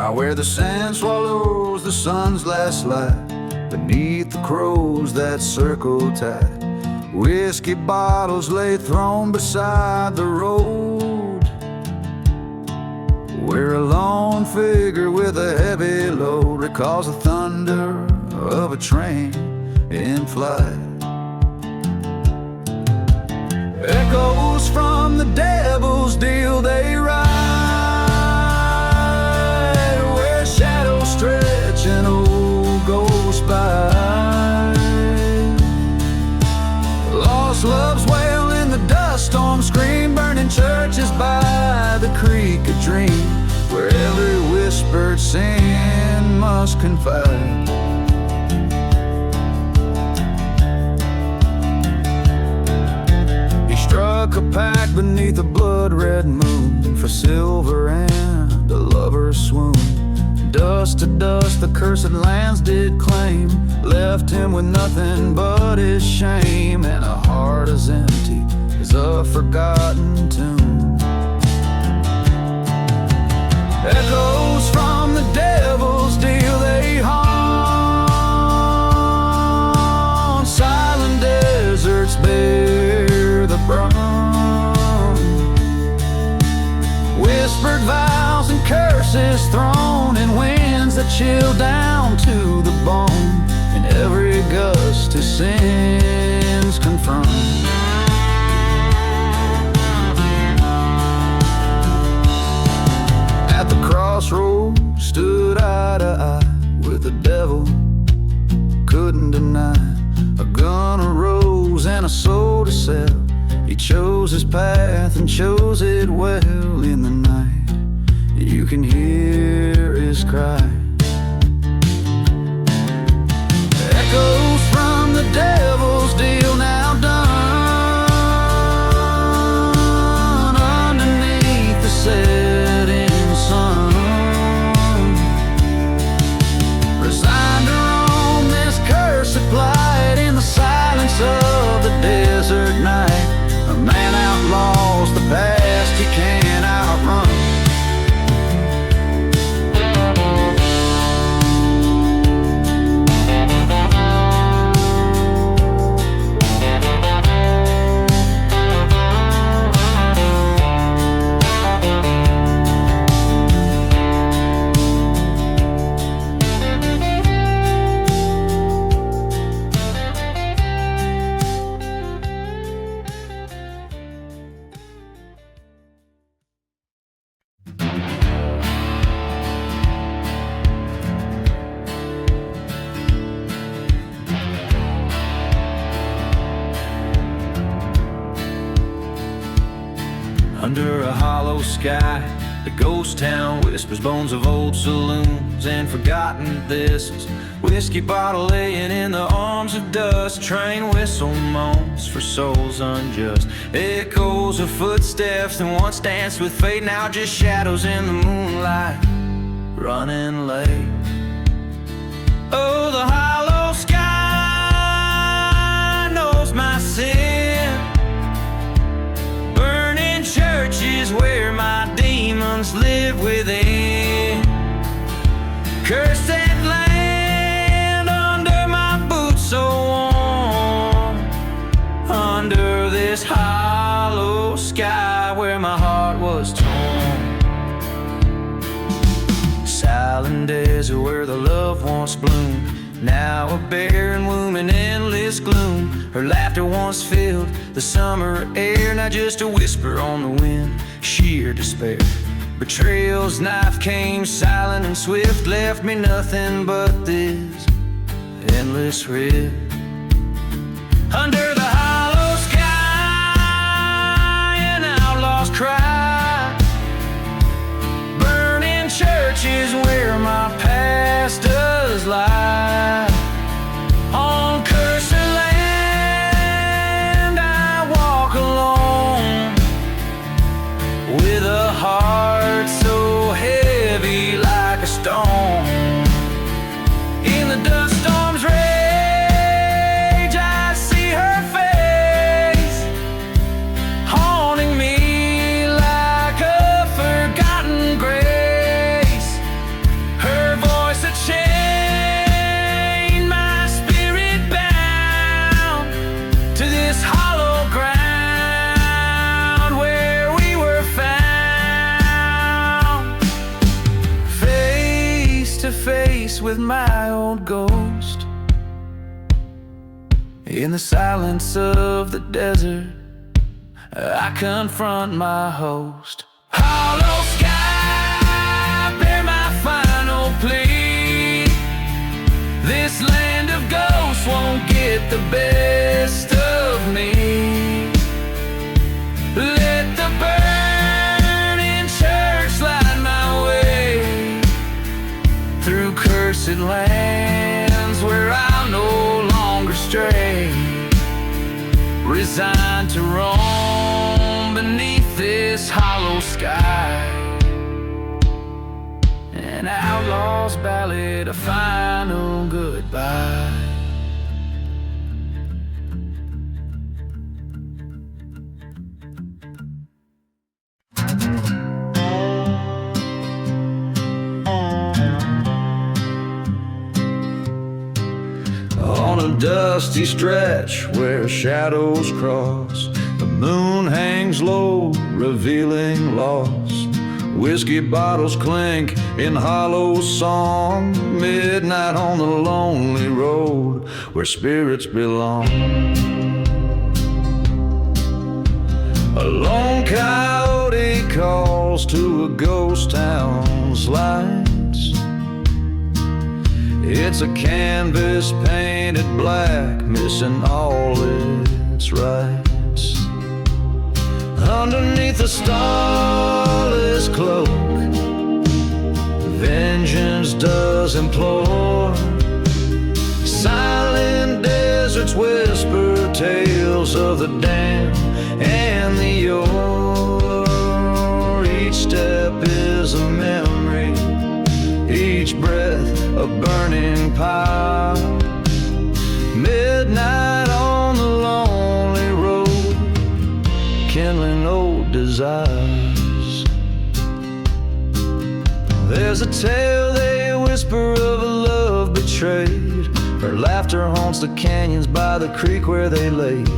Out where the sand swallows the sun's last light, beneath the crows that circle tight, whiskey bottles lay thrown beside the road, where a lone figure with a heavy load recalls the thunder of a train in flight. Echoes from the devil's deal they ride, where shadows stretch and old ghosts by. Lost loves wail in the dust storm scream, burning churches by the creek of dream, where every whispered sin must confide. Struck a pact beneath a blood-red moon for silver and a lover's swoon. Dust to dust the cursed lands did claim, left him with nothing but his shame, and a heart as empty as a forgotten tomb. Echoes from the devil's deal they haunt, silent deserts bear the brunt. Whispered vows and curses thrown in winds that chill down to the bone, in every gust his sins confront. At the crossroads stood eye to eye with the devil couldn't deny. A gun arose and a soul to sell. He chose his path and chose it well. In the night you can hear his cry, echoes from the devil's deal now done, underneath the setting sun. Resigned to roam this cursed plight in the silence of the desert night. A man outlaws the past he can't outrun. Under a hollow sky, the ghost town whispers bones of old saloons and forgotten thistles. Whiskey bottle laying in the arms of dust. Train whistle moans for souls unjust. Echoes of footsteps that once danced with fate, now just shadows in the moonlight, running late. Oh, the hollow sky knows my sin. Churches where my demons live within. Curse that land under my boots so warm, under this hollow sky where my heart was torn. Silent desert where the love once bloomed, now a barren womb in endless gloom. Her laughter once filled the summer air, now just a whisper on the wind, sheer despair. Betrayal's knife came silent and swift, left me nothing but this endless rift. Under the hollow sky, an outlaw's cry, burning churches where my past does lie. On cursed land I walk alone, with a heart so heavy like a stone. In the dust storm's rage I see her face, face with my old ghost. In the silence of the desert, I confront my host. Hollow sky, bear my final plea. This land of ghosts won't get the best of me. Let the burning church light my way through cursed lands where I'll no longer stray, resigned to roam beneath this hollow sky. An outlaw's ballad, a final goodbye. On a dusty stretch where shadows cross, the moon hangs low, revealing lost. Whiskey bottles clink in hollow song. Midnight on the lonely road where spirits belong. A lone coyote calls to a ghost town's lights. It's a canvas painted black, missing all its rights. Underneath a starless cloak, vengeance does implore. Silent deserts whisper tales of the damned and the yore. Each step is a memory, each breath a burning pile. Midnight on the lonely road, kindling old desires. There's a tale they whisper of a love betrayed. Her laughter haunts the canyons by the creek where they laid.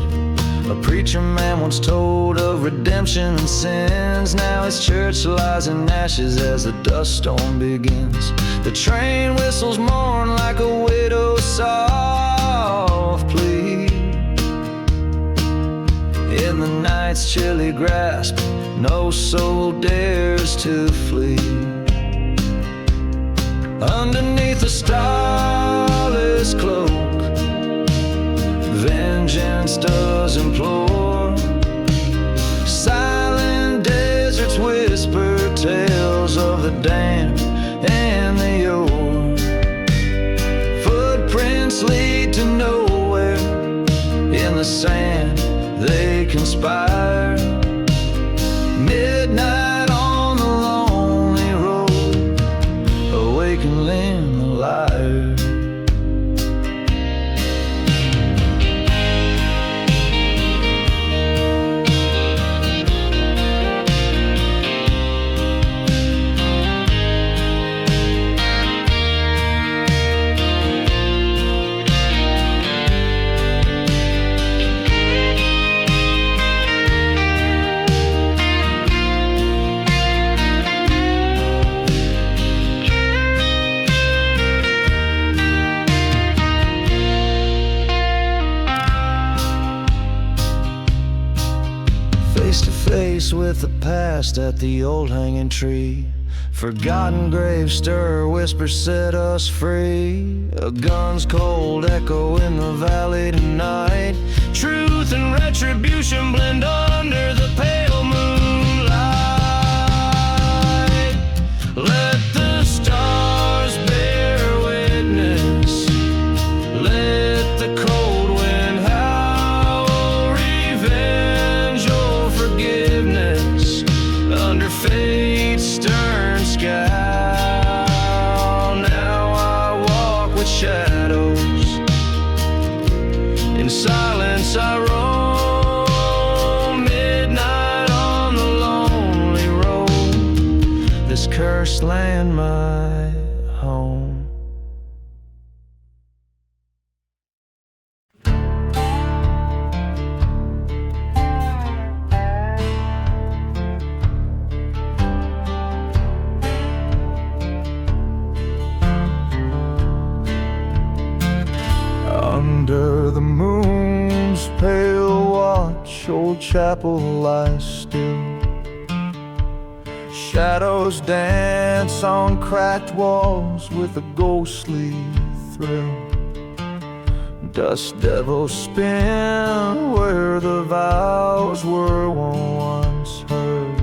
A preacher man once told of redemption and sins. Now his church lies in ashes as the dust storm begins. The train whistles mourn like a widow's soft plea. In the night's chilly grasp, no soul dares to flee. Underneath a starless cloak, vengeance does implore. Silent deserts whisper tales of the damned and the yore. Footprints lead to nowhere, in the sand they conspire. Midnight on the lonely road, awakening the liar. With the past at the old hanging tree, forgotten graves stir, whispers set us free. A gun's cold echo in the valley tonight. Truth and retribution blend under the pale moonlight. Let the stars bear witness, let the cold wind howl, revenge or forgiveness under fate's stern scowl. Now I walk with shadows, in silence I roam. Midnight on the lonely road, this cursed land my home. church, old chapel lies still. Shadows dance on cracked walls with a ghostly thrill. Dust devils spin where the vows were once heard.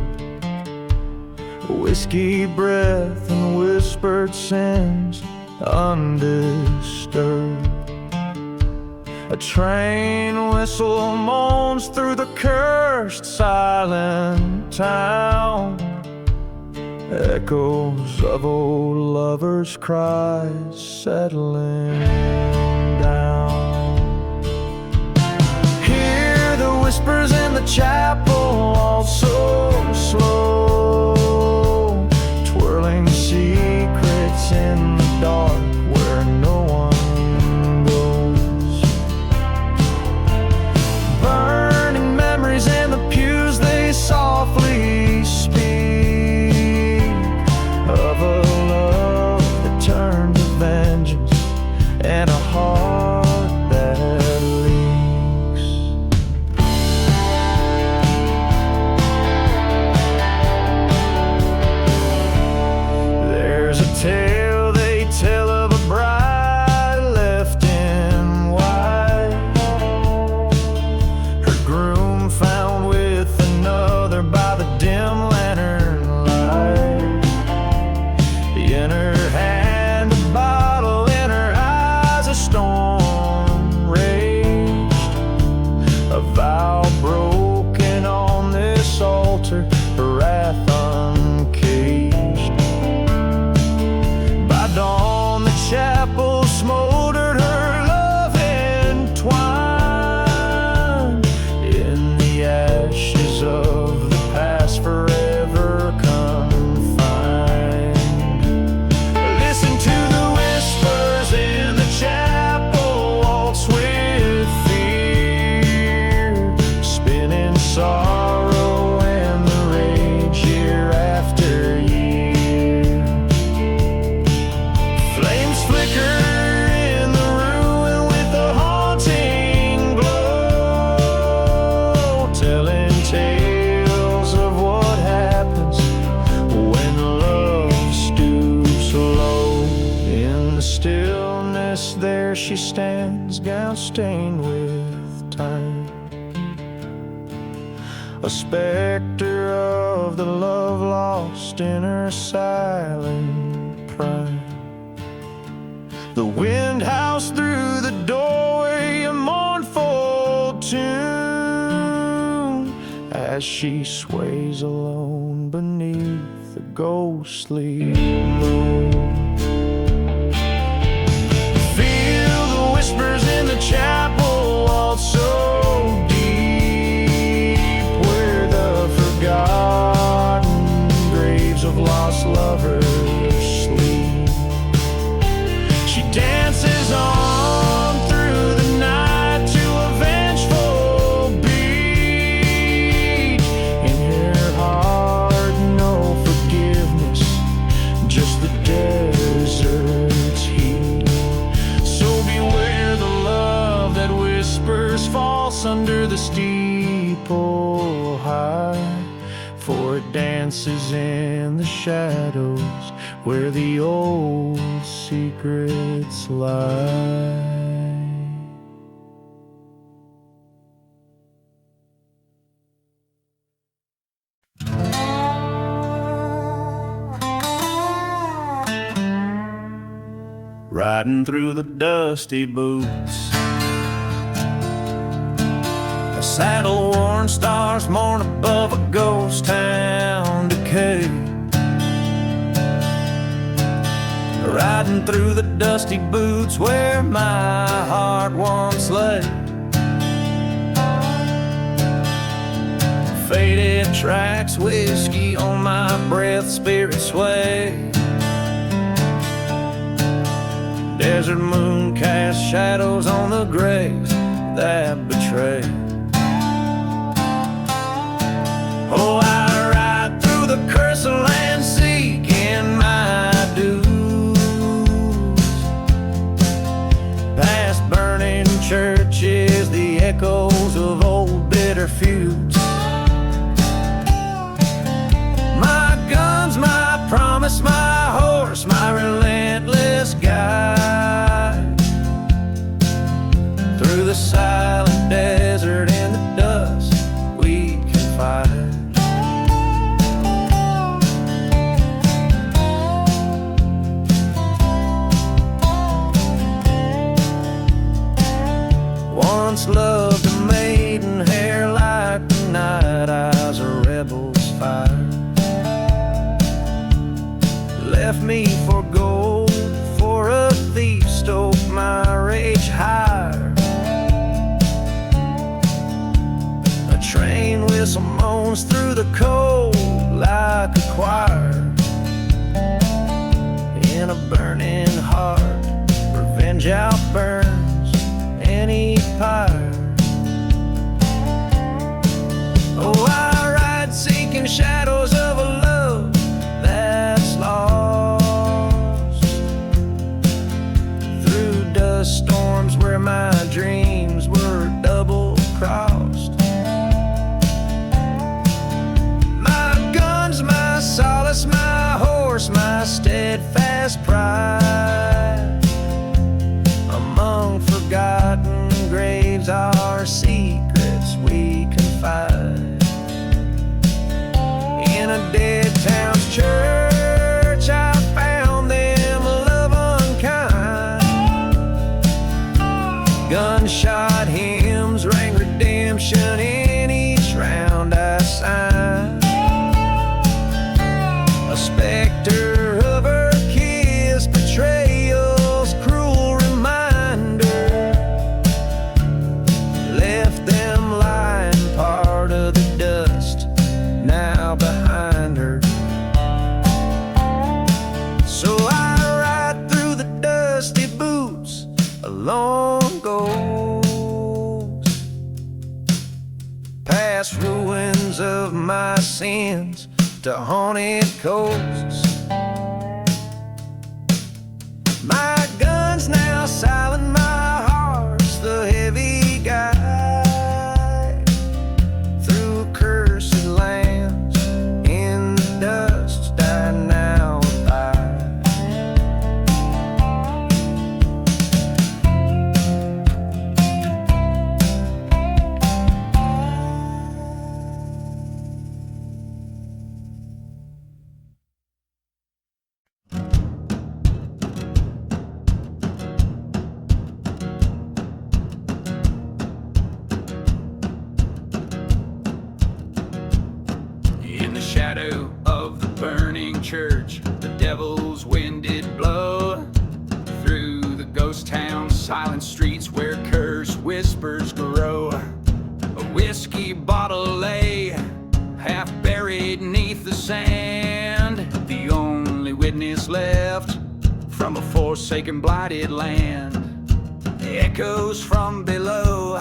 Whiskey breath and whispered sins undisturbed. A train whistle moans through the cursed silent town. Echoes of old lovers' cries settling down. Hear the whispers in the chapel, all so slow, twirling secrets in the dark where no one goes. Burning memories in the pews, they softly speak of a love that turned to vengeance and a heart that leaks. There's a tale they tell of a bride left in white, her groom found with another by the dim lantern light. In her hand a bottle, in her eyes a storm raged. A vow broken on this altar, her wrath uncaged. By dawn the chapel smoldered, her love entwined in the ashes of the past, forever confined. Listen to the whispers in the chapel, waltz with fear, spinning sorrow and the rage year after year. Flames flicker in the ruin with a haunting glow, telling tales of what happens when love stoops low. In the stillness there she stands, gown stained with time, a specter of the love lost in her silent prime. The wind howls through the doorway, a mournful tune, as she sways alone beneath the ghostly moon. Feel the whispers in the chapel, waltz so deep, where the forgotten graves of lost lovers sleep. She dances on through the night to a vengeful beat. In her heart no forgiveness, just the desert's heat. So beware the love that whispers false under the steeple high, for it dances in the shadows where the old secrets lie. Riding through the dusty boots, a saddle-worn stars mourn above a ghost town decay. Riding through the dusty boots where my heart once lay. Faded tracks, whiskey on my breath, spirit sway. Desert moon cast shadows on the graves that betray. Oh, I ride through the cursed land seeking my dues, past burning churches, the echoes of old bitter their feuds. My guns, my promise, my horse, my relentless guide through the silent desert and the dust we confide. Once loved a maiden, hair like the night, eyes a rebel's fire. Left me for gold, for a thief, stoked my rage higher. A train whistle moans through the cold like a choir. In a burning heart, revenge outburns any pyre. Oh, I ride seeking shadows of a love that's lost, through dust storms where my dreams were double crossed. My guns, my solace, my horse, my steadfast pride. Among forgotten graves, our secrets we confide. In a dead town's church, I found them love unkind. Gunshot hymns rang redemption in each round I signed. A specter of her kiss, betrayal's cruel reminder, left them lying part of the dust now behind her. So I ride through the dusty boots along ghosts, past ruins of my sins to haunted coasts. My guns now silent, my heart's the heavy guide through cursed lands. In the dust I now abide. In the shadow of the burning church, the devil's wind did blow through the ghost town, silent streets where cursed whispers grow. A whiskey bottle lay half buried neath the sand, the only witness left from a forsaken, blighted land. Echoes from below,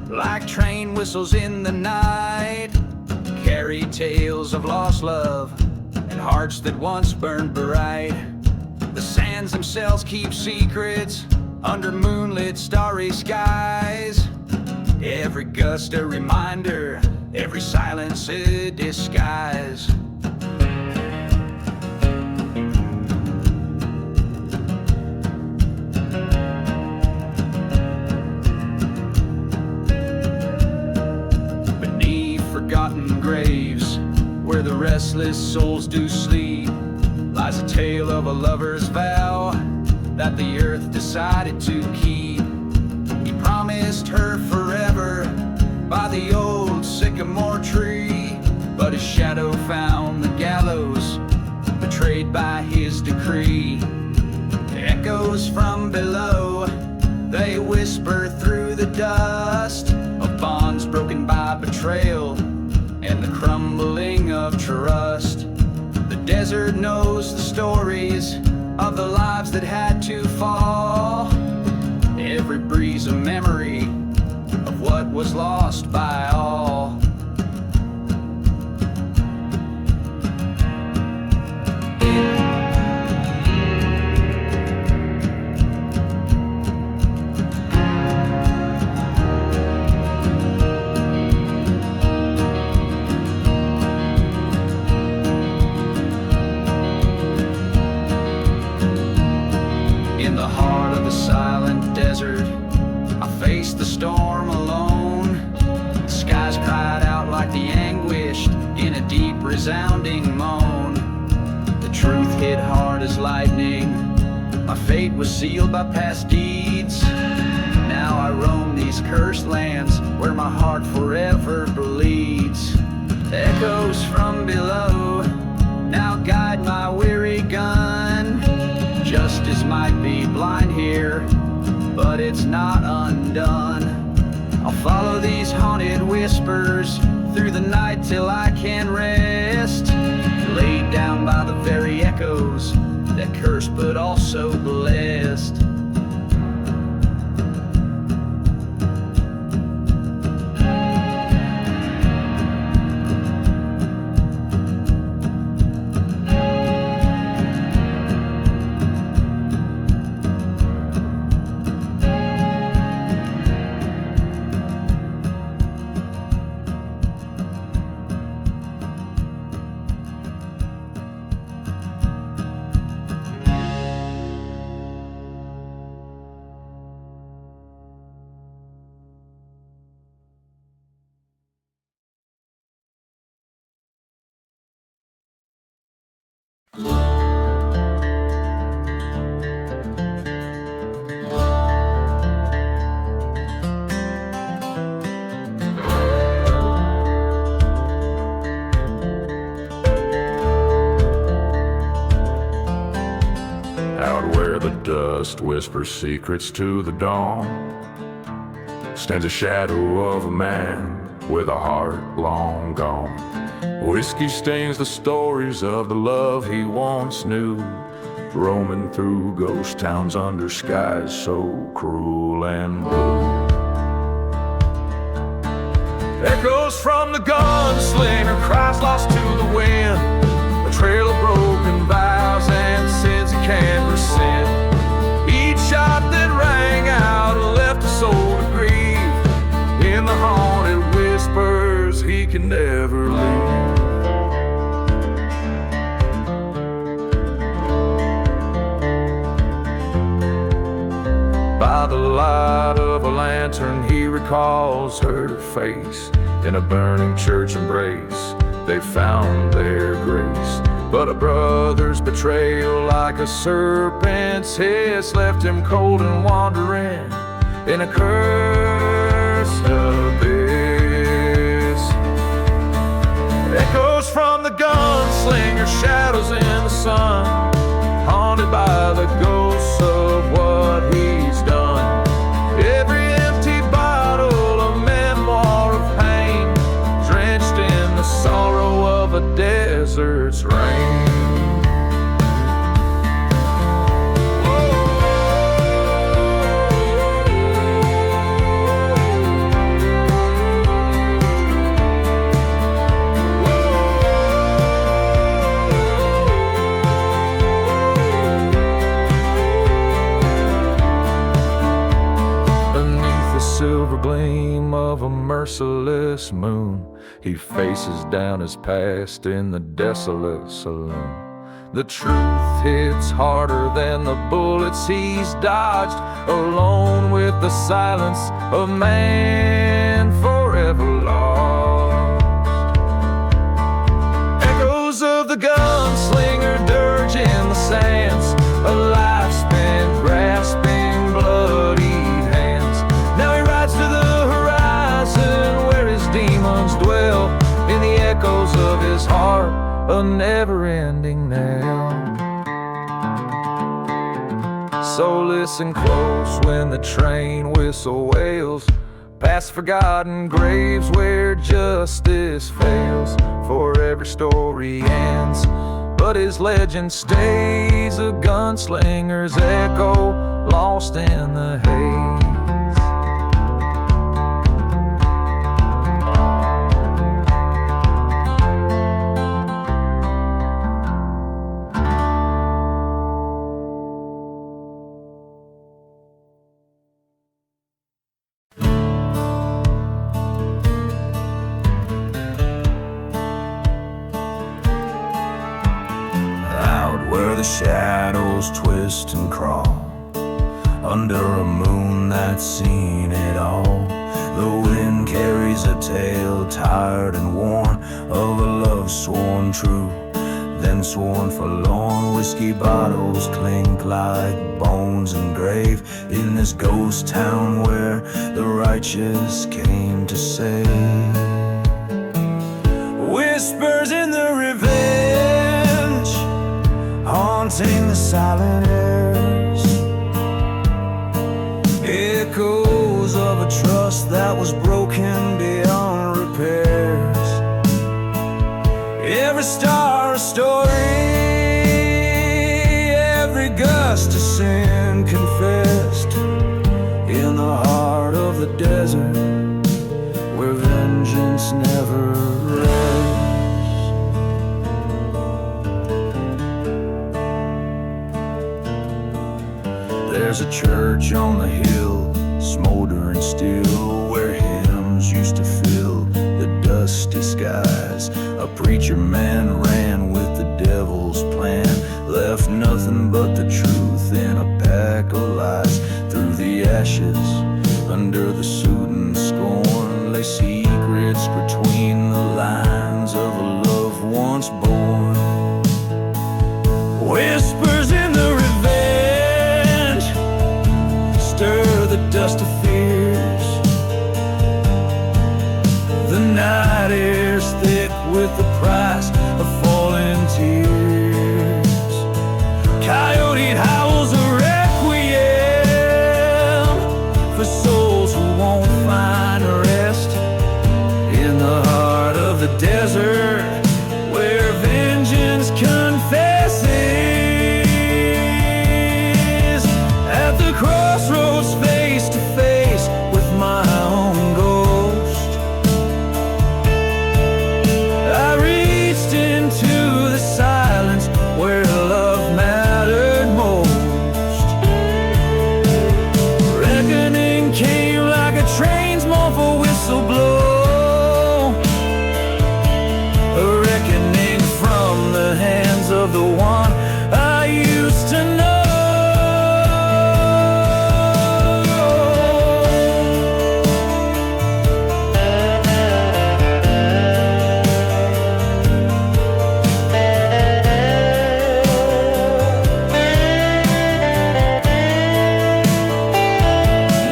like train whistles in the night, carry tales of lost love and hearts that once burned bright. The sands themselves keep secrets under moonlit, starry skies. Every gust a reminder, every silence a disguise. Forgotten graves, where the restless souls do sleep, lies a tale of a lover's vow that the earth decided to keep. He promised her forever by the old sycamore tree, but his shadow found the gallows, betrayed by his decree. Echoes from below, they whisper through the dust of bonds broken by betrayal and the crumbling of trust. The desert knows the stories of the lives that had to fall. Every breeze a memory of what was lost by all. fate was sealed by past deeds. Now I roam these cursed lands where my heart forever bleeds. Echoes from below now guide my weary gun. Justice might be blind here, but it's not undone. I'll follow these haunted whispers through the night till I can rest, laid down by the very echoes that curse but also blessed. Out where the dust whispers secrets to the dawn stands a shadow of a man with a heart long gone. Whiskey stains the stories of the love he once knew, roaming through ghost towns under skies so cruel and blue. Echoes from the gunslinger, cries lost to the wind, a trail of broken vows and sins he can't rescind. Each shot that rang out left a soul to grieve, in the haunted whispers he can never leave. By the light of a lantern he recalls her face, in a burning church embrace they found their grace. But a brother's betrayal, like a serpent's hiss, left him cold and wandering in a cursed abyss. Echoes from the gunslinger, shadows in the sun, haunted by the ghosts of what he's done. Every empty bottle, a memoir of pain, drenched in the sorrow of a desert's rain. Silver gleam of a merciless moon, he faces down his past in the desolate saloon. The truth hits harder than the bullets he's dodged, alone with the silence of man forever lost. Echoes of the gunslinger dirge in the sands, a life spent grasping bloody hands. Now he rides to the horizon where his demons dwell, in the echoes of his heart, a never-ending knell. So listen close when the train whistle wails, past forgotten graves where justice fails. For every story ends, but his legend stays, a gunslinger's echo lost in the haze. The shadows twist and crawl under a moon that's seen it all. The wind carries a tale, tired and worn, of a love sworn true then sworn forlorn. Whiskey bottles clink like bones engraved in this ghost town where the righteous came to save. Whispers in the revenge, haunting the silent airs. Echoes of a trust that was broken beyond repairs. Every star a story, every gust of sin confessed. In the heart of the desert, where vengeance never rests. There's a church on the hill, smoldering still, where hymns used to fill the dusty skies. A preacher man ran with the devil's plan, left nothing but the truth in a pack of lies. Through the ashes, under the soot and scorn, lay secrets between the lines of a love once born. Whispers in the revenge, stir the dust of fears. The night air's thick with the price of falling tears. Coyote howls a requiem for souls who won't find rest. In the heart of the desert, where vengeance confesses. At the crossroads, face to face with my own ghost, I reached into the silence where love mattered most. Reckoning came like a train's mournful whistle blow. A reckoning from the hands of the one I used to know.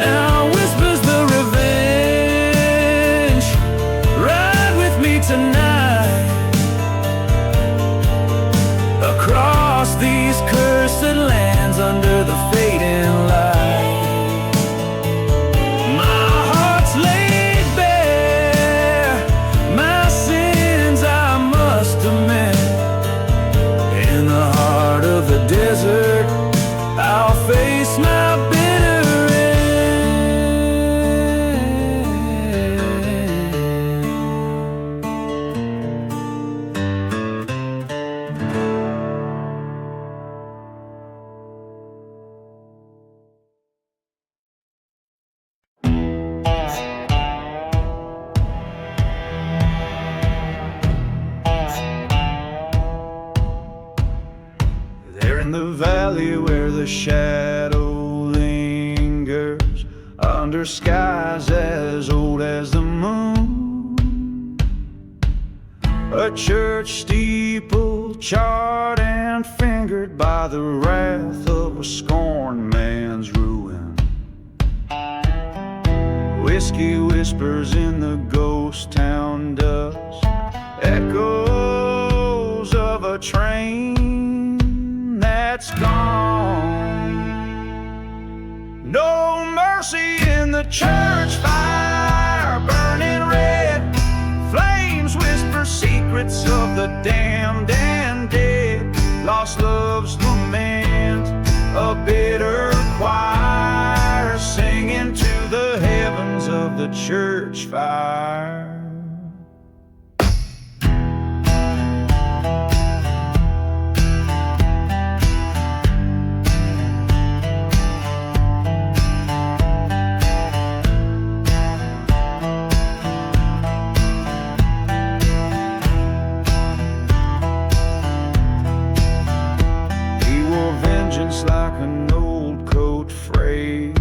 Now whispers the revenge, ride with me tonight. Across these cursed lands under the fading light, my heart's laid bare, my sins I must amend. In the heart of the desert, I'll face my bitter There in the valley where the shadow lingers, under skies as old as the moon, a church steeple charred and fingered by the wrath of a scorned man's ruin. Whiskey whispers in the ghost town dust, echoes of a train that's gone. No mercy in the church fire, burning red. Flames whisper secrets of the damned and dead. Lost love's lament, a bitter choir singing to the heavens of the church fire. Like an old coat frayed,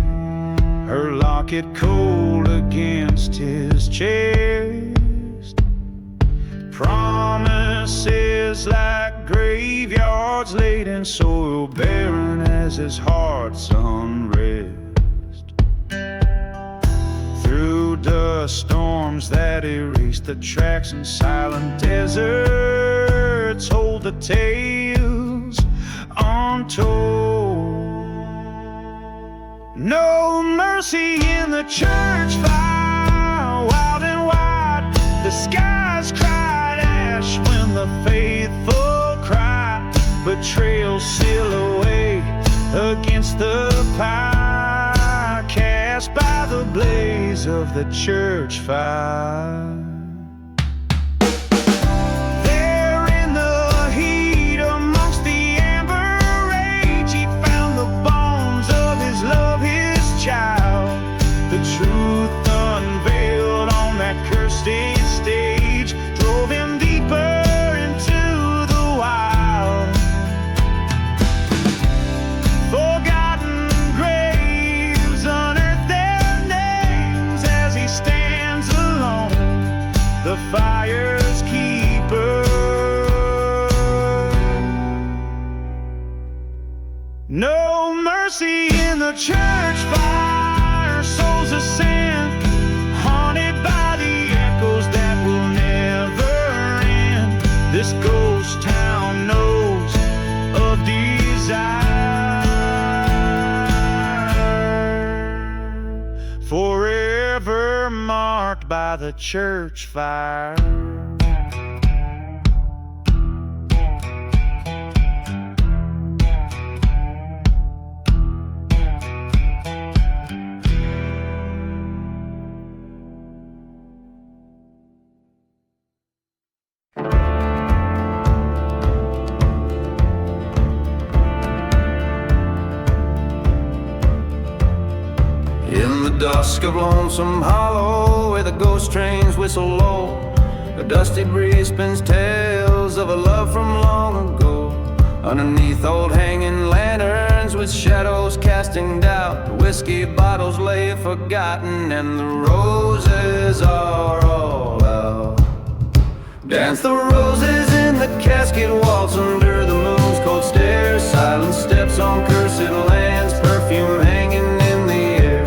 her locket cold against his chest. Promises like graveyards laid in soil barren as his heart's unrest. Through dust storms that erase the tracks and silent deserts hold the tales untold. No mercy in the church fire, wild and wide. The skies cried ash when the faithful cry. Betrayal silhouette against the pie, cast by the blaze of the church fire. There in the heat amongst the amber rage, he found the bones of his love, his child. The truth unveiled on that cursed stage drove him deeper into the wild. Forgotten graves unearth their names as he stands alone, the fire's keeper. No mercy in the church fire, souls ascend, haunted by the echoes that will never end. This ghost town knows of desire, forever marked by the church fire. In the dusk of Lonesome Hollow, where the ghost trains whistle low, a dusty breeze spins tales of a love from long ago. Underneath old hanging lanterns with shadows casting doubt, the whiskey bottles lay forgotten and the roses are all out. Dance the roses in the casket waltz under the moon's cold stare. Silent steps on cursed lands, perfume hanging in the air.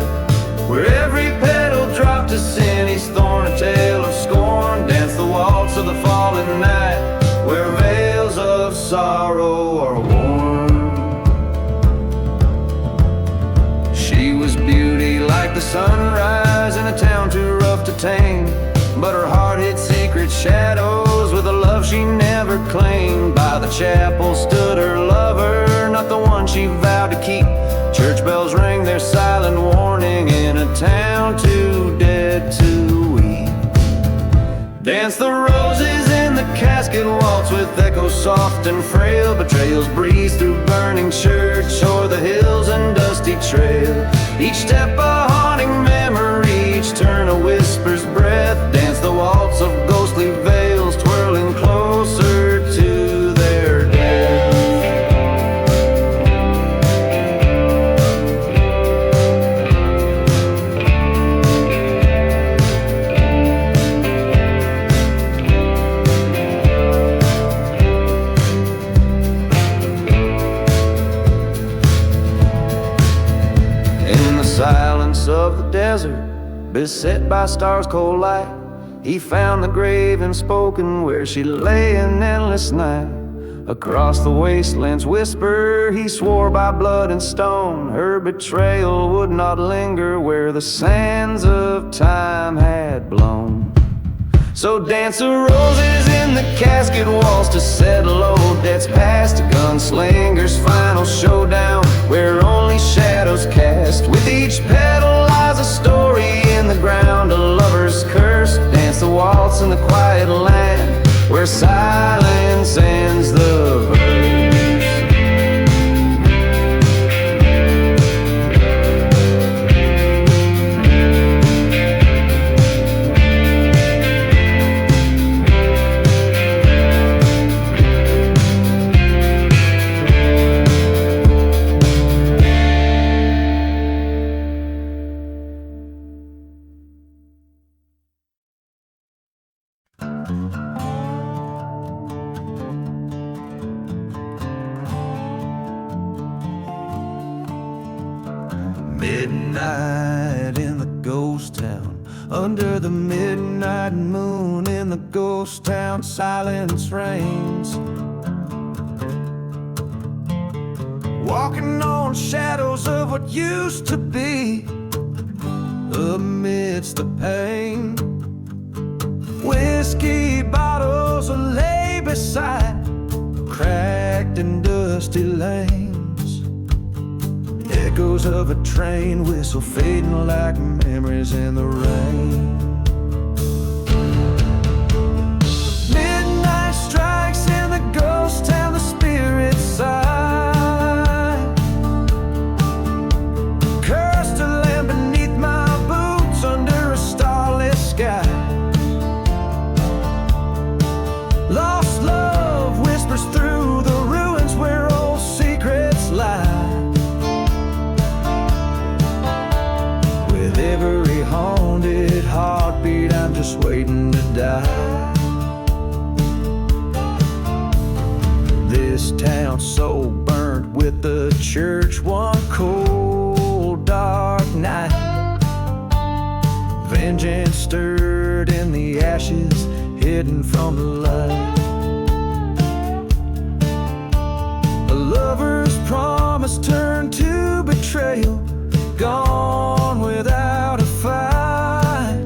Where every petal dropped to sin, each thorn a tale of scorn. Dance the waltz of the fallen night, where veils of sorrow are worn. She was beauty like the sunrise in a town too rough to tame, but her heart hid secret shadows with a love she never claimed. By the chapel stood her lover, not the one she vowed to keep. Church bells rang their silent warning in a town too dead to weep. Dance the roses in the casket waltz with echoes soft and frail. Betrayals breeze through burning church o'er the hills and dusty trail. Each step a haunting memory, each turn a whisper's breath. Dance the waltz of ghostly veils twirling closer to their death. Silence of the desert, beset by stars' cold light, he found the grave unspoken where she lay in endless night. Across the wasteland's whisper, he swore by blood and stone, her betrayal would not linger where the sands of time had blown. So dance the roses in the casket waltz to settle old debts past. A gunslinger's final showdown where only shadows cast. With each petal lies a story in the ground, a lover's curse. Dance the waltz in the quiet land where silence ends the verse. Midnight in the ghost town, under the midnight moon in the ghost town, silence reigns. Walking on shadows of what used to be, amidst the pain. Whiskey bottles lay beside cracked and dusty lanes. Echoes of a train whistle fading like memories in the rain. Midnight strikes in the ghost town, the spirits sigh. Cursed to land beneath my boots under a starless sky. Lost love whispers through the ruins where old secrets lie. With every haunted heartbeat, I'm just waiting to die. This town so burnt with the church one cold dark night. Vengeance stirred in the ashes, hidden from the light. A lover's promise turned to betrayal, gone without a fight.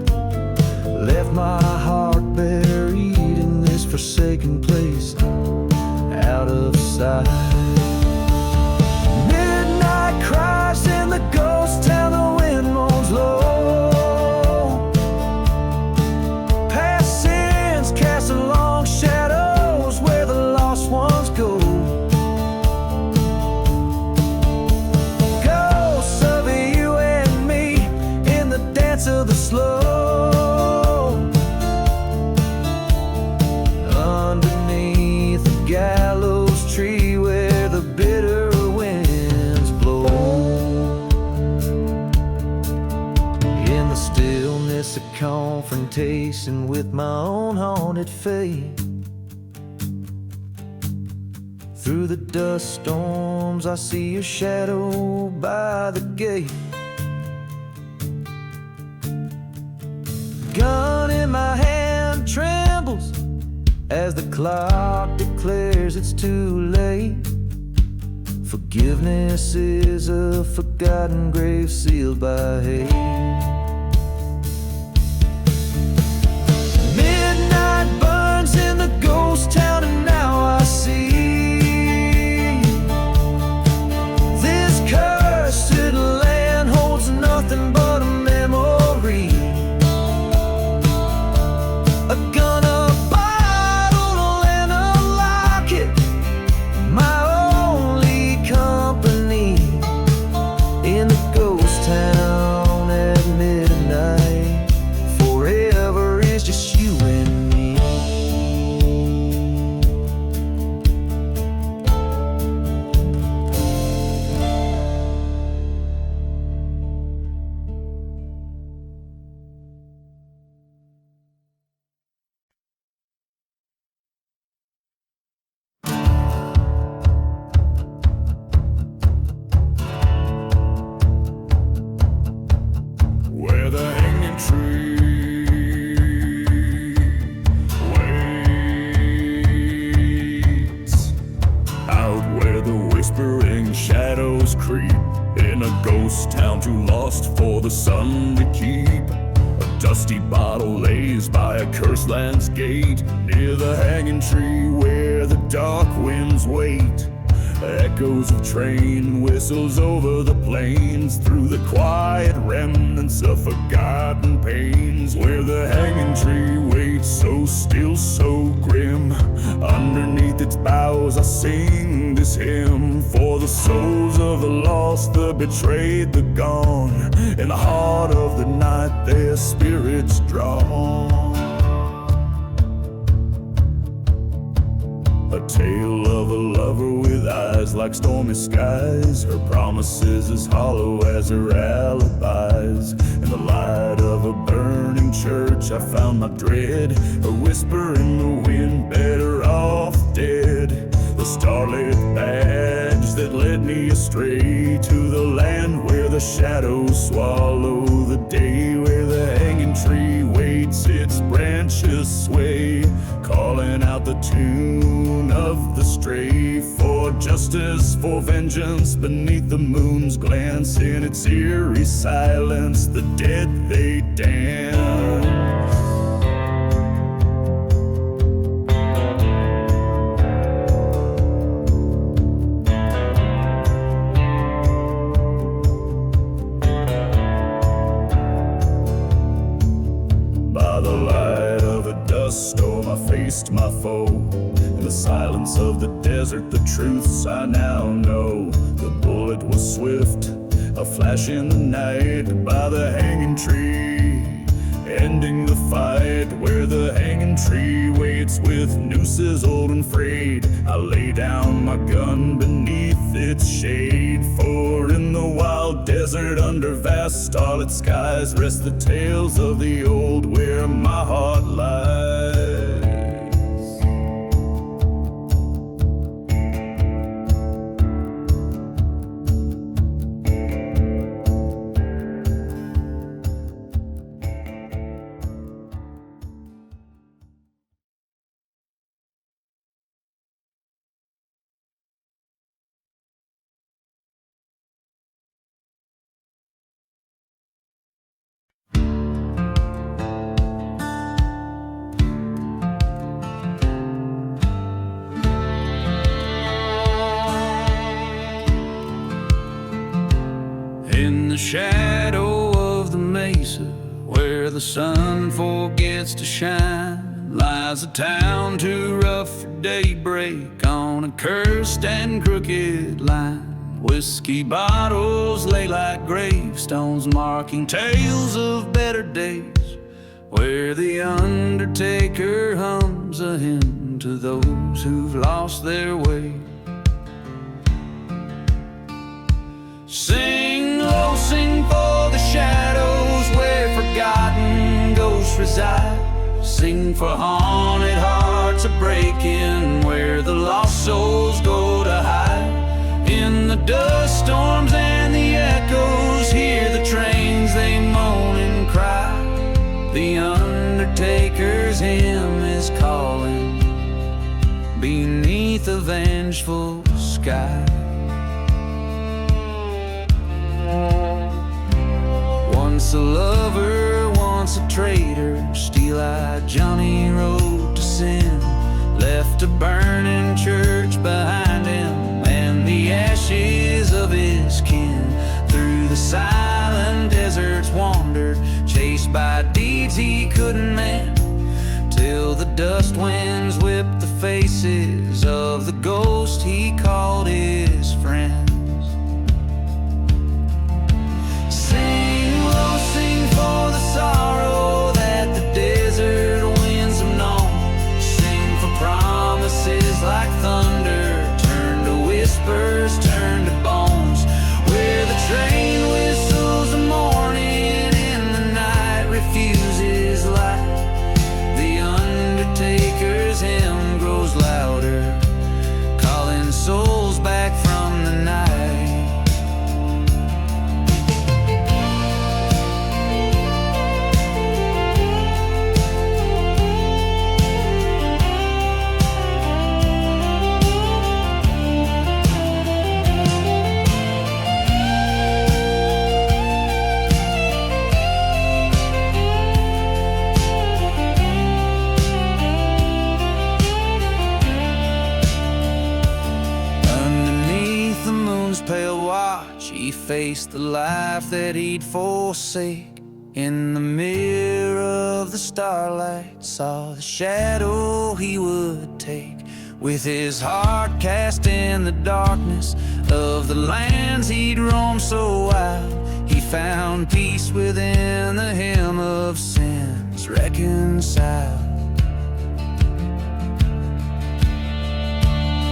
Left my heart buried in this forsaken place, out of sight. Midnight cries in the ghost town, the wind moans low. Past sins cast long shadows where the lost ones go. Ghosts of you and me in the dance of the slow. Underneath the gallows tree where the bitter winds blow. In the stillness, a confrontation with my own haunted fate. Through the dust storms, I see your shadow by the gate. Gun in my hand trembles as the clock declares it's too late. Forgiveness is a forgotten grave sealed by hate. Midnight burns in the ghost town, and now I see this cursed land holds nothing but a memory. A gun, a bottle, and a locket, my only company in the ghost town at midnight. Forever is just you and me. Where the hanging tree waits, out where the whispering shadows creep, in a ghost town too lost for the sun to keep. A dusty bottle lays by a cursed land's gate, near the hanging tree where the dark winds wait. Echoes of train whistles over the plains, through the quiet remnants of forgotten pains. Where the hanging tree waits, so still, so grim, underneath its boughs I sing this hymn. For the souls of the lost, the betrayed, the gone, in the heart of the night their spirits drawn. A tale of a lover with eyes like stormy skies, her promises as hollow as her alibis. In the light of a burning church I found my dread, a whisper in the wind, better off dead. The starlit badge that led me astray to the land where the the shadows swallow the day, where the hanging tree waits, its branches sway, calling out the tune of the stray. For justice, for vengeance, beneath the moon's glance, in its eerie silence, the dead they dance. Storm, I faced my foe. In the silence of the desert, the truths I now know. The bullet was swift, a flash in the night, by the hanging tree, ending the fight. Where the hanging tree waits, with nooses old and frayed, I lay down my gun beneath its shade. For in the wild desert, under vast starlit skies, rest the tales of the old, where my heart lies. In the shadow of the mesa, where the sun forgets to shine, lies a town too rough for daybreak, on a cursed and crooked line. Whiskey bottles lay like gravestones, marking tales of better days, where the undertaker hums a hymn to those who've lost their way. Sing, oh, sing for the shadows, where forgotten ghosts reside. Sing for haunted hearts a-breaking, where the lost souls go to hide. In the dust storms and the echoes, hear the trains, they moan and cry. The undertaker's hymn is calling beneath a vengeful sky. Once a lover, once a traitor, steel-eyed Johnny rode to sin, left a burning church behind him and the ashes of his kin. Through the silent deserts wandered, chased by deeds he couldn't mend, till the dust winds whipped the faces of the ghost he called his friends. Sing for the sorrow that the desert winds have known. Sing for promises like thunder, turn to whispers, turn to bones. Where the train whistles the morning and the night refuses light, the undertaker's hymn grows louder, calling souls back from the night. He faced the life that he'd forsake. In the mirror of the starlight, saw the shadow he would take. With his heart cast in the darkness of the lands he'd roamed so wild, he found peace within the hymn of sins reconciled.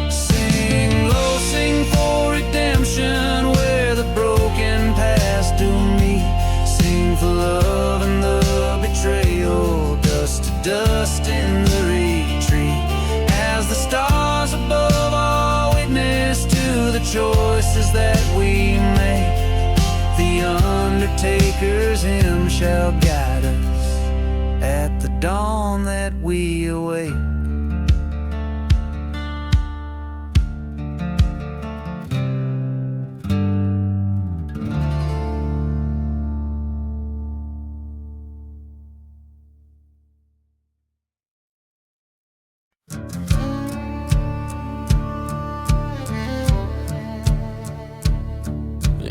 Sing low, sing for redemption, where the broken past do meet. Sing for love and the betrayal, dust to dust in the retreat. As the stars above are witness to the choices that we make, the partakers, him shall guide us at the dawn that we await.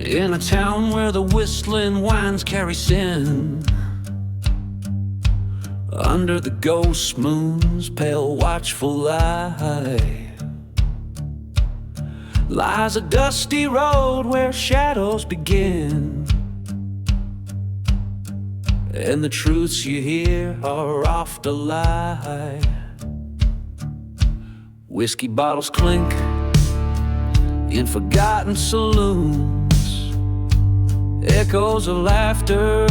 In a town where the whistling winds carry sin, under the ghost moon's pale watchful light, lies a dusty road where shadows begin, and the truths you hear are oft a lie. Whiskey bottles clink in forgotten saloons, echoes of laughter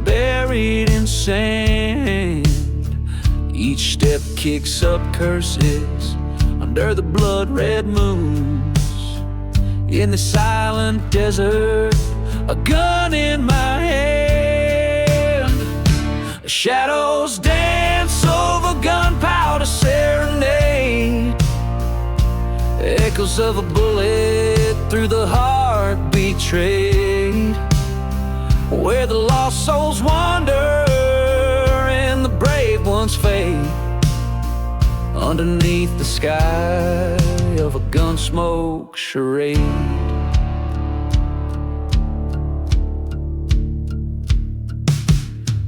buried in sand. Each step kicks up curses under the blood-red moons. In the silent desert, a gun in my hand. Shadows dance over gunpowder serenade, echoes of a bullet through the heart betrayed, where the lost souls wander and the brave ones fade, underneath the sky of a gunsmoke charade.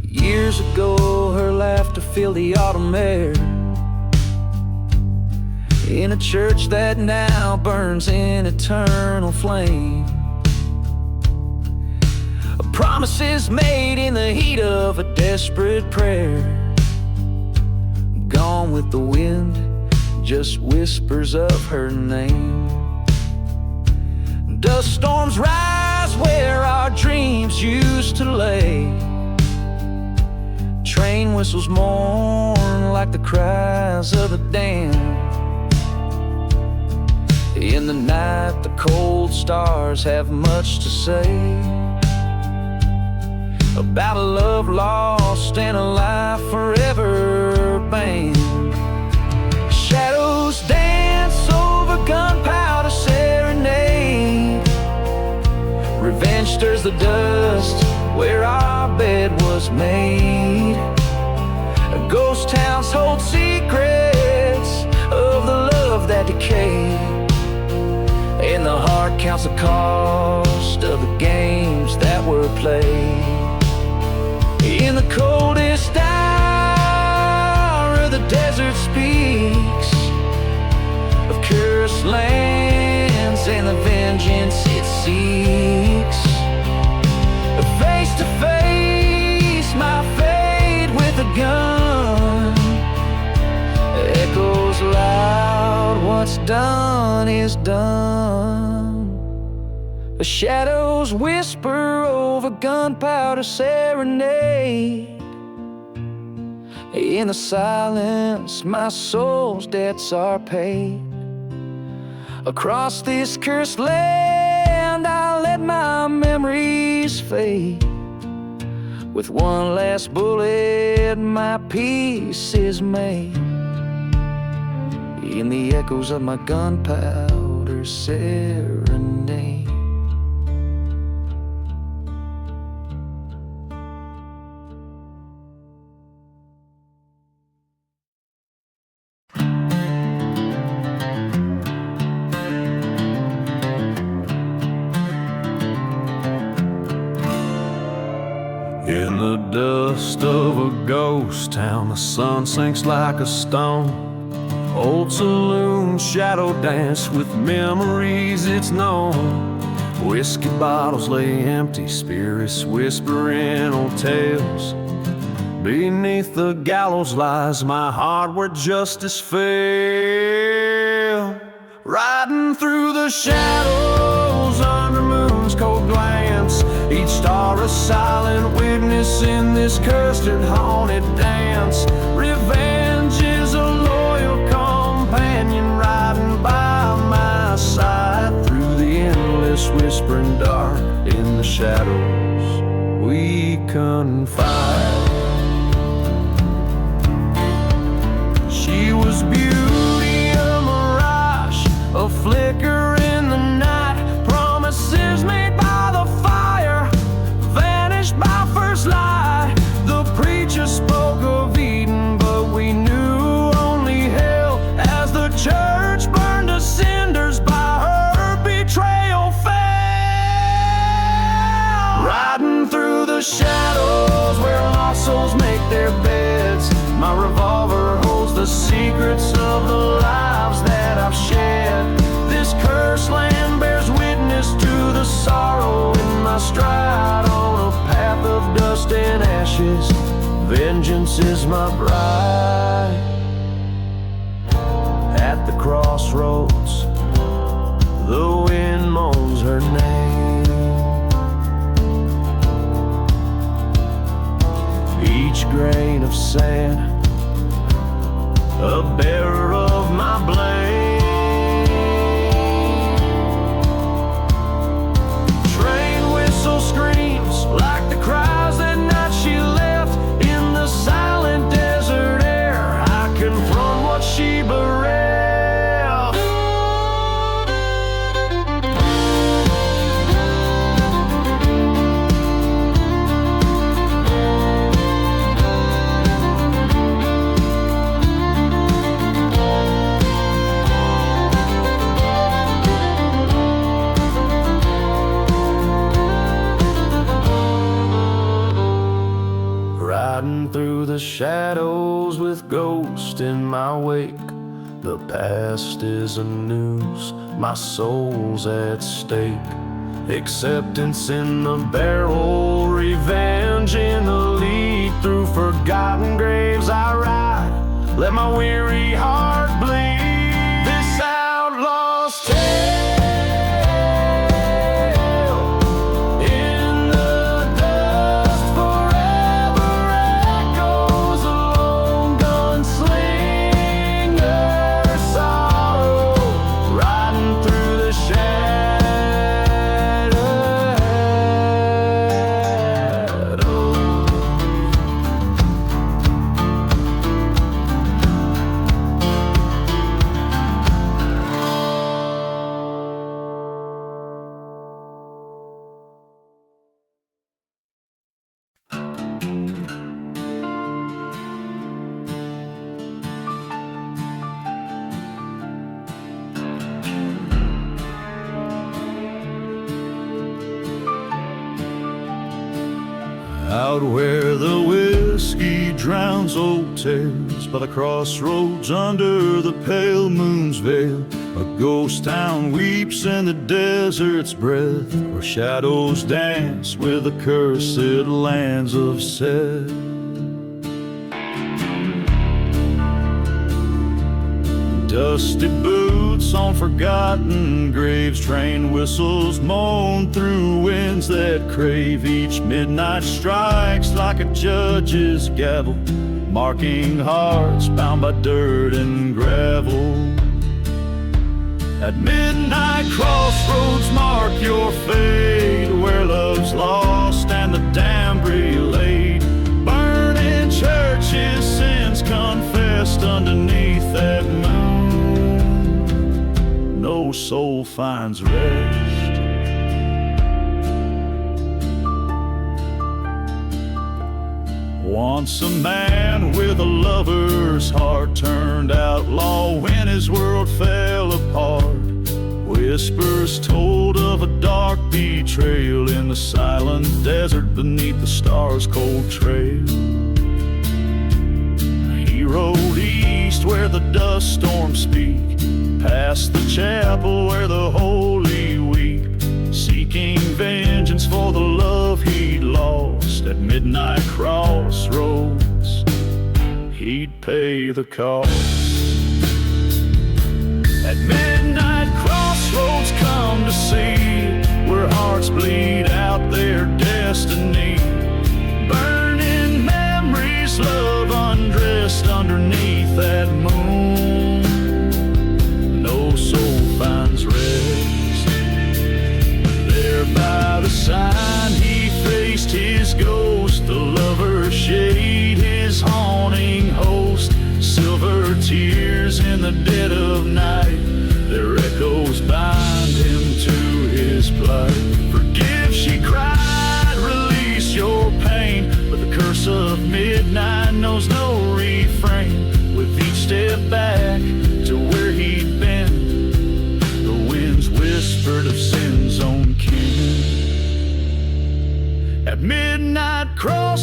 Years ago, her laughter filled the autumn air, in a church that now burns in eternal flame. Promises made in the heat of a desperate prayer, gone with the wind, just whispers of her name. Dust storms rise where our dreams used to lay, train whistles mourn like the cries of the damned. In the night, the cold stars have much to say about a love lost and a life forever banned. Shadows dance over gunpowder serenade, revenge stirs the dust where our bed was made. Ghost towns hold secrets of the love that decayed, and the heart counts the cost of the games that were played. In the coldest hour, the desert speaks of cursed lands and the vengeance it seeks. Face to face, my fate with a gun echoes loud, what's done is done. The shadows whisper over gunpowder serenade. In the silence, my soul's debts are paid. Across this cursed land, I'll let my memories fade. With one last bullet, my peace is made. In the echoes of my gunpowder serenade. In the dust of a ghost town, the sun sinks like a stone. Old saloon shadow dance with memories it's known. Whiskey bottles lay empty, spirits whispering old tales. Beneath the gallows lies my heart where justice fell. Riding through the shadows under moon's cold glance, each star a silent witness in this cursed and haunted dance. Revenge is a loyal companion riding by my side through the endless whispering dark in the shadows. confide. She was beauty, a mirage, a flicker in the night, promises made by the fire, vanished by first light. The preacher spoke of Eden, but we knew only hell, as the church burned to cinders by her betrayal fell. Riding through the shadows where lost souls make their beds, my revolver holds the secrets of the lives that I've shed. This cursed land bears witness to the sorrow in my stride, on a path of dust and ashes. Vengeance is my bride. At the crossroads, the wind moans her name. Each grain of sand, a bearer of my blame. Train whistle screams like the cries that night she left. In the silent desert air, I confront what she bereft. Riding through the shadows with ghosts in my wake. The past is a noose, my soul's at stake. Acceptance in the barrel, revenge in the lead. Through forgotten graves I ride, let my weary heart bleed. This outlaw's tale. Out where the whiskey drowns old tales, by the crossroads under the pale moon's veil, a ghost town weeps in the desert's breath, where shadows dance with the cursed lands of Seth. Dusty boots on forgotten graves, train whistles moan through winds that crave. Each midnight strikes like a judge's gavel, marking hearts bound by dirt and gravel. At midnight crossroads mark your fate, where love's lost and the damned relayed. Burning churches, sins confessed underneath that moon. No soul finds rest. Once a man with a lover's heart turned outlaw when his world fell apart. Whispers told of a dark betrayal in the silent desert beneath the stars' cold trail. He rode east where the dust storms speak, past the chapel where the holy weep, seeking vengeance for the love he'd lost. At midnight crossroads, he'd pay the cost. At midnight crossroads come to see, where hearts bleed out their destiny. Burning memories, love undressed underneath that moon. No soul finds rest. There by the sign he faced his ghost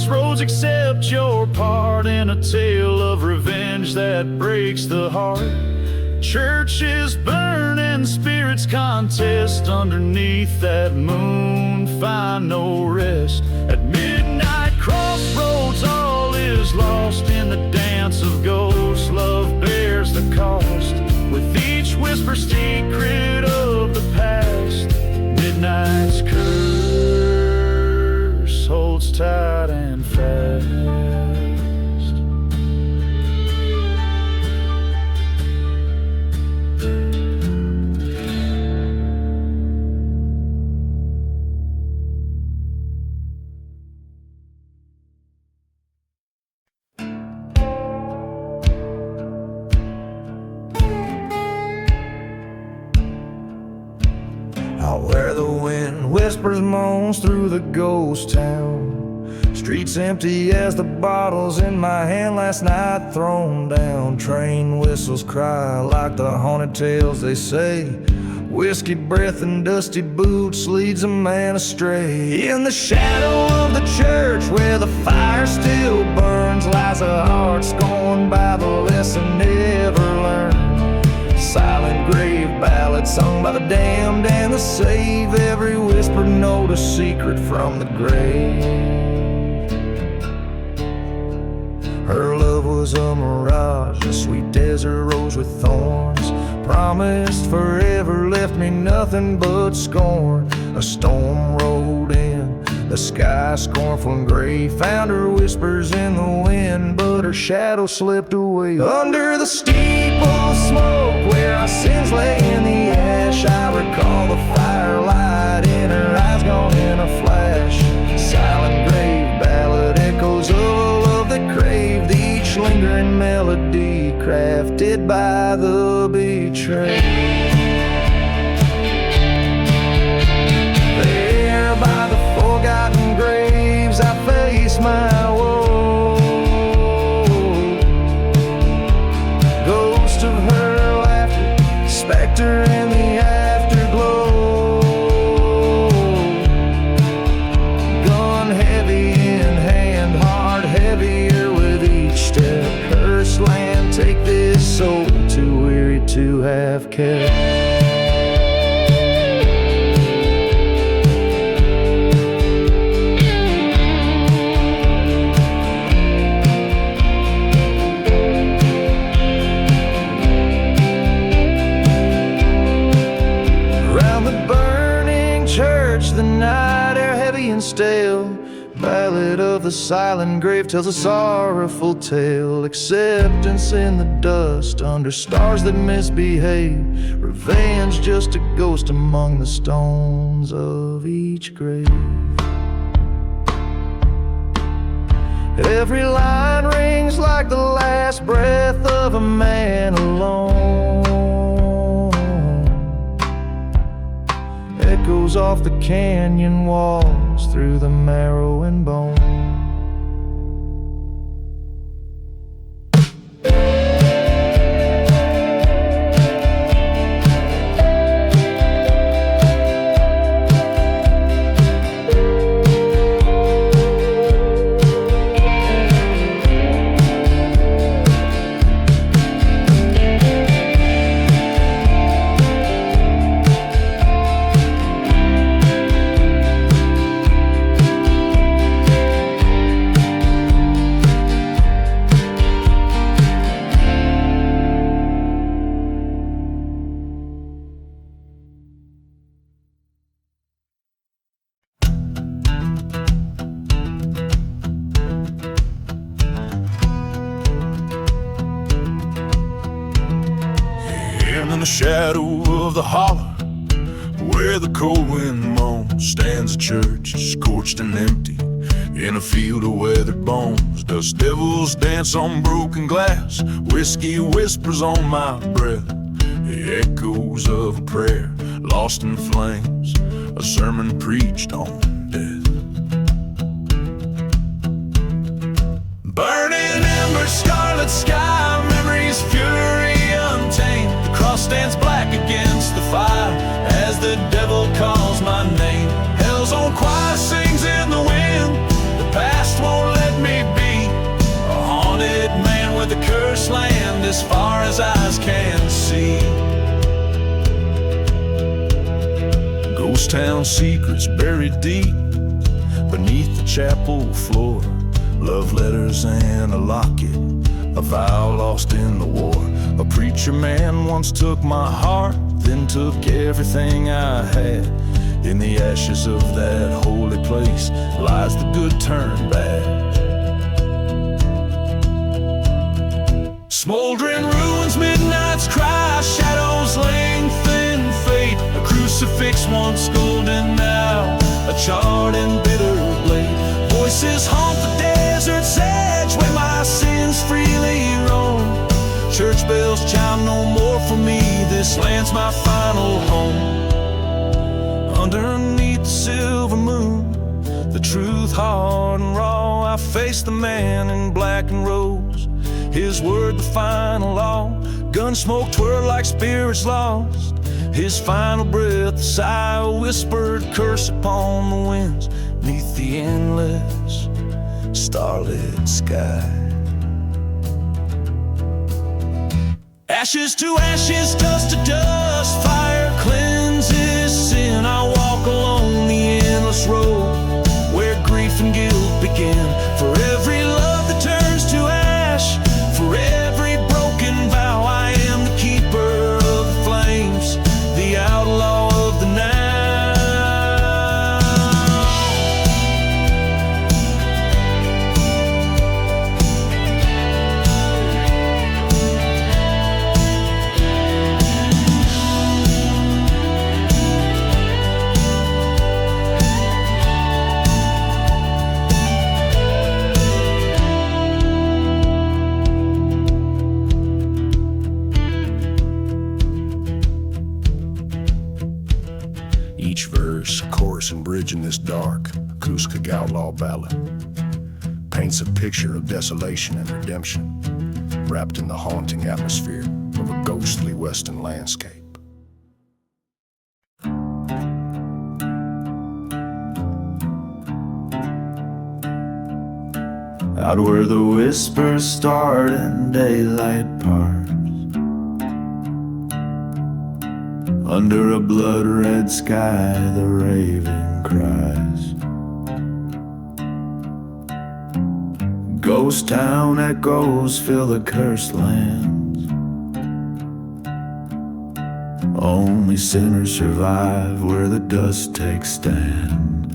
crossroads, accept your part in a tale of revenge that breaks the heart. Churches burn and spirits contest underneath that moon, find no rest. At midnight crossroads, all is lost in the dance of ghosts. Love bears the cost, with each whisper secret of the past. Midnight's curse holds tight and fast. Where the wind whispers moans through the ghost town. Streets empty as the bottles in my hand last night thrown down. Train whistles cry like the haunted tales they say. Whiskey breath and dusty boots leads a man astray. In the shadow of the church where the fire still burns lies a heart scorned by the lesson never learned. Silent grave ballad sung by the damned and the saved. Every whispered note a secret from the grave. Her love was a mirage, a sweet desert rose with thorns. Promised forever, left me nothing but scorn. A storm rolled in, the sky scornful and gray. Found her whispers in the wind, but her shadow slipped away. Under the steeple smoke where our sins lay in the ash, I recall the firelight in her eyes gone in a flash. Silent grave ballad echoes of a love that craved, each lingering melody crafted by the betrayed. There by the forgotten graves I face my woe. Ghost of her laughter, specter in the afterglow. Gun heavy in hand, heart heavier with each step. Cursed land, take this soul, too weary to have kept. The night air heavy and stale, ballad of the silent grave tells a sorrowful tale. Acceptance in the dust under stars that misbehave. Revenge just a ghost among the stones of each grave. Every line rings like the last breath of a man alone. Echoes off the canyon walls through the marrow and bone. In the shadow of the holler, where the cold wind moans, stands a church, scorched and empty, in a field of weathered bones. Dust devils dance on broken glass, whiskey whispers on my breath. The echoes of a prayer, lost in flames, a sermon preached on death. Burning embers, scarlet sky, memories, fury untamed. The cross stands black against the fire as the devil calls my name. Hell's own choir sings in the wind, the past won't let as eyes can see. Ghost town secrets buried deep beneath the chapel floor. Love letters and a locket, a vow lost in the war. A preacher man once took my heart, then took everything I had. In the ashes of that holy place lies the good turn bad. Smoldering ruins, midnight's cry, shadows lengthen fate. A crucifix once golden, now a charred and bitter blade. Voices haunt the desert's edge where my sins freely roam. Church bells chime no more for me, this land's my final home. Underneath the silver moon, the truth hard and raw, I face the man in black and rose, his word the final law. Gun smoke twirl like spirits lost, his final breath a sigh, a whispered curse upon the winds neath the endless starlit sky. Ashes to ashes, dust to dust, fire cleanses sin. I walk along the endless road where grief and guilt begin. For every love that turns to ash, for every broken vow, I am the keeper of the flames, the outlaw of the night. Each verse, chorus, and bridge in this dark acoustic outlaw ballad paints a picture of desolation and redemption, wrapped in the haunting atmosphere of a ghostly western landscape. Out where the whispers start and daylight parts, under a blood-red sky the raven cries. Ghost town echoes fill the cursed lands. Only sinners survive where the dust takes stand.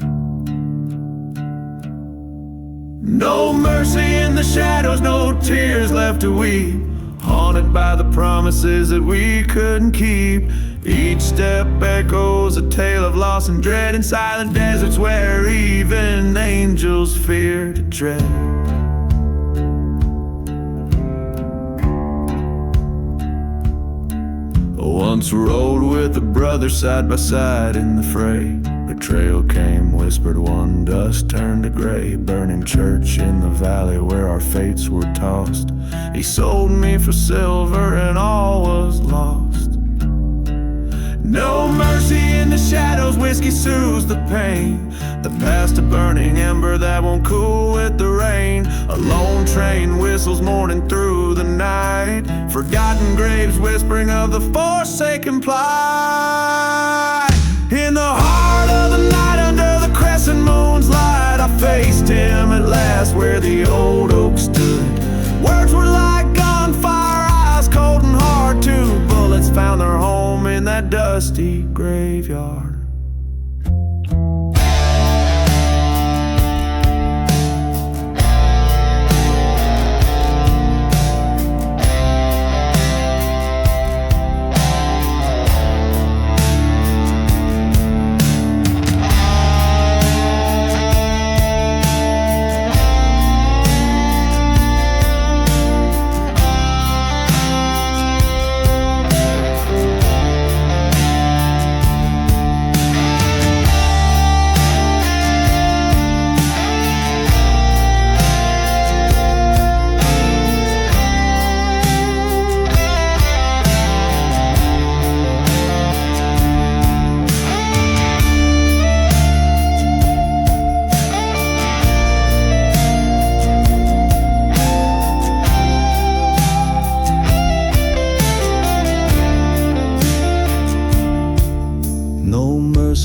No mercy in the shadows, no tears left to weep, haunted by the promises that we couldn't keep. Each step echoes a tale of loss and dread in silent deserts where even angels fear to tread. Once rode with a brother side by side in the fray. Betrayal came, whispered one, dust turned to gray. Burning church in the valley where our fates were tossed. He sold me for silver and all was lost. No mercy in the shadows, whiskey soothes the pain. The past a burning ember that won't cool with the rain. A lone train whistles mourning through the night. Forgotten graves whispering of the forsaken plight. In the heart of the night under the crescent moon's light, I faced him at last where the old oak stood. Words were like gunfire, eyes cold and hard too. Bullets found their home in that dusty graveyard.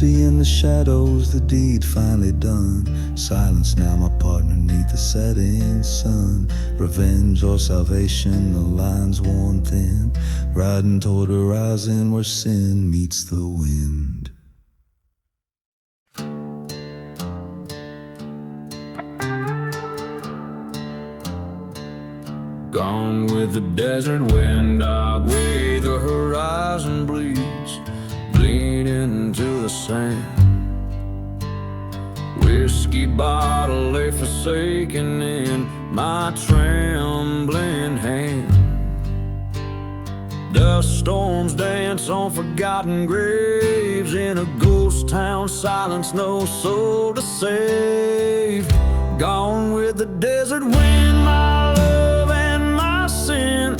mercy in the shadows, the deed finally done. Silence now, my partner, neath the setting sun. Revenge or salvation, the lines worn thin. Riding toward a horizon where sin meets the wind. Gone with the desert wind, dog way the horizon bleeds, bleeding into the sand. Whiskey bottle lay forsaken in my trembling hand. Dust storms dance on forgotten graves. In a ghost town, silence, no soul to save. Gone with the desert wind, my love and my sin.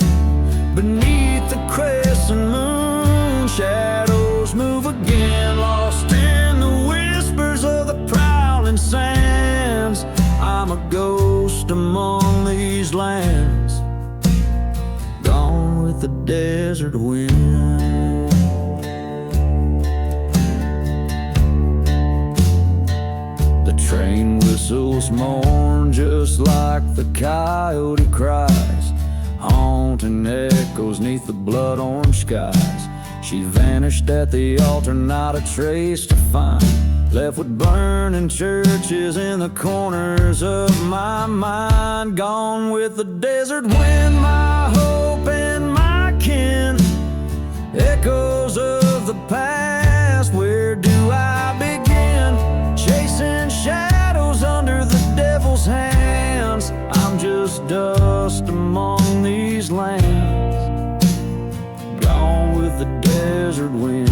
Beneath the crescent moon, shadows move again, lost in the whispers of the prowling sands. I'm a ghost among these lands, gone with the desert wind. The train whistles mourn just like the coyote cries, haunting echoes neath the blood-orange skies. She vanished at the altar, not a trace to find, left with burning churches in the corners of my mind. Gone with the desert wind, my hope and my kin. Echoes of the past, where do I begin? Chasing shadows under the devil's hands. I'm just dust among these lands, gone with the desert wind.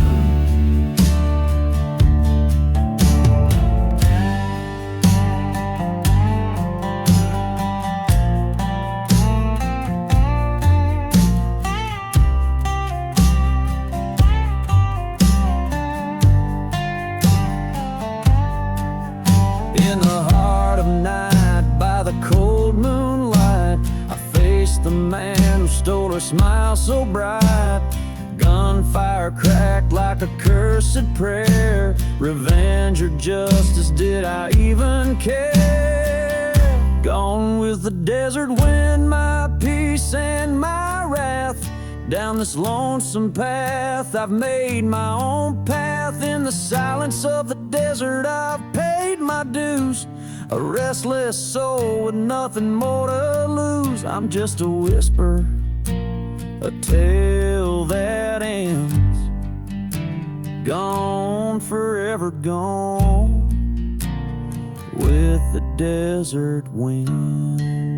In the heart of night, by the cold moonlight, I faced the man who stole her smile so bright. Gunfire cracked like a cursed prayer. Revenge or justice, did I even care? Gone with the desert wind, my peace and my wrath. Down this lonesome path, I've made my own path. In the silence of the desert, I've paid my dues. A restless soul with nothing more to lose. I'm just a whisper, a tale that ends, gone, forever gone with the desert wind.